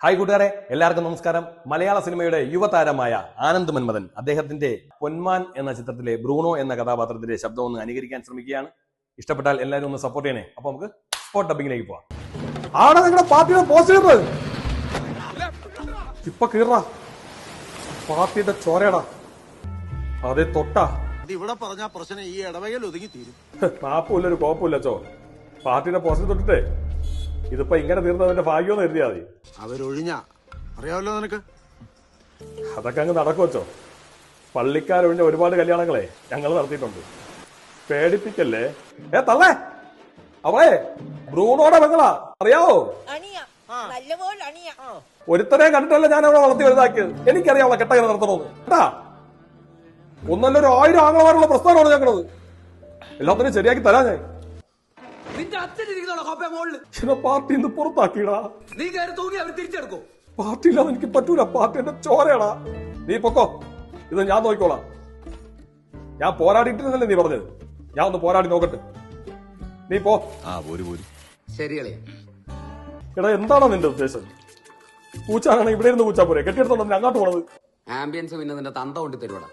Hi കൂട്ടുകാരെ, എല്ലാവർക്കും നമസ്കാരം. മലയാള സിനിമയുടെ യുവതാരമായ ആനന്ദ് മന്മഥൻ അദ്ദേഹത്തിന്റെ പൊന്മാൻ എന്ന ചിത്രത്തിലെ ബ്രൂണോ എന്ന കഥാപാത്രത്തിന്റെ ശബ്ദം ഒന്ന് അനുകരിക്കാൻ ശ്രമിക്കുകയാണ്. ഇഷ്ടപ്പെട്ടാൽ എല്ലാവരും ഒന്ന് സപ്പോർട്ട് ചെയ്യണേ. അപ്പൊ നമുക്ക് സ്പോട്ട് ഡബിങ്ങിലേക്ക് പോവാം. ആടെ നിങ്ങളുടെ പാർട്ടിയുടെ പോസ്റ്റർ ഇപ്പൊ കീറാ പാർട്ടിയുടെ ചോരടാ, അതെ തൊട്ടാ ഇവിടെ പറഞ്ഞ പ്രശ്നം ഈ ഇടവകയിൽ ഒതുങ്ങി തീരും. മാപ്പില്ലൊരു കോപ്പില്ല ചോ. പാർട്ടിയുടെ പോസ്റ്റർ തൊട്ടിട്ടേ ഇതിപ്പോ ഇങ്ങനെ തീർന്നവന്റെ ഭാഗ്യം എഴുതിയാ മതി. അവരൊഴിഞ്ഞ അറിയാമല്ലോ നിനക്ക്. അതൊക്കെ അങ്ങ് നടക്കുവച്ചോ. പള്ളിക്കാരൊഴിഞ്ഞ ഒരുപാട് കല്യാണങ്ങളെ ഞങ്ങൾ നടത്തിയിട്ടുണ്ട്. പേടിപ്പിക്കല്ലേ. തള്ളേ അവളെ ബ്രൂണോടെ പെങ്ങളാ, അറിയാവോ? ഒരുത്തനെ കണ്ടിട്ടല്ല ഞാൻ അവളെ വളർത്തി വലുതാക്കിയത്. എനിക്കറിയാം അവളെ കെട്ടങ്ങനെ നടത്തണമെന്ന്. കേട്ടാ, ഒന്നല്ലൊരു 1000 ആംഗ്ലമാരുള്ള പ്രസ്ഥാനമാണ് ഞങ്ങളത്. എല്ലാത്തിനും ശരിയാക്കി തരാ ഞാൻ. പാർട്ടി ഇന്ന് പുറത്താക്കിടാ. നീ കയറി തൂങ്ങി അവർ തിരിച്ചെടുക്കും. പാർട്ടി ഇല്ലാതെ എനിക്ക് പറ്റൂല. പാർട്ടി എന്റെ ചോരയാടാ. നീ പൊക്കോ, ഇത് ഞാൻ നോക്കിക്കോളാം. ഞാൻ പോരാടിയിട്ടിരുന്നല്ലേ നീ പറഞ്ഞത്. ഞാൻ ഒന്ന് പോരാടി നോക്കട്ടെ. നീ പോ. ശരിയല്ലേ? എടാ, എന്താണോ നിന്റെ ഉദ്ദേശം? പൂച്ചാണെങ്കിൽ ഇവിടെ ഇരുന്ന് പൂച്ചാ പോരെ, കെട്ടിയെടുത്തോണ്ട് അങ്ങോട്ട് പോണത്. ആംബിയൻസ് പിന്നെ നിന്റെ തന്ത കൊണ്ട് തരുവടാ.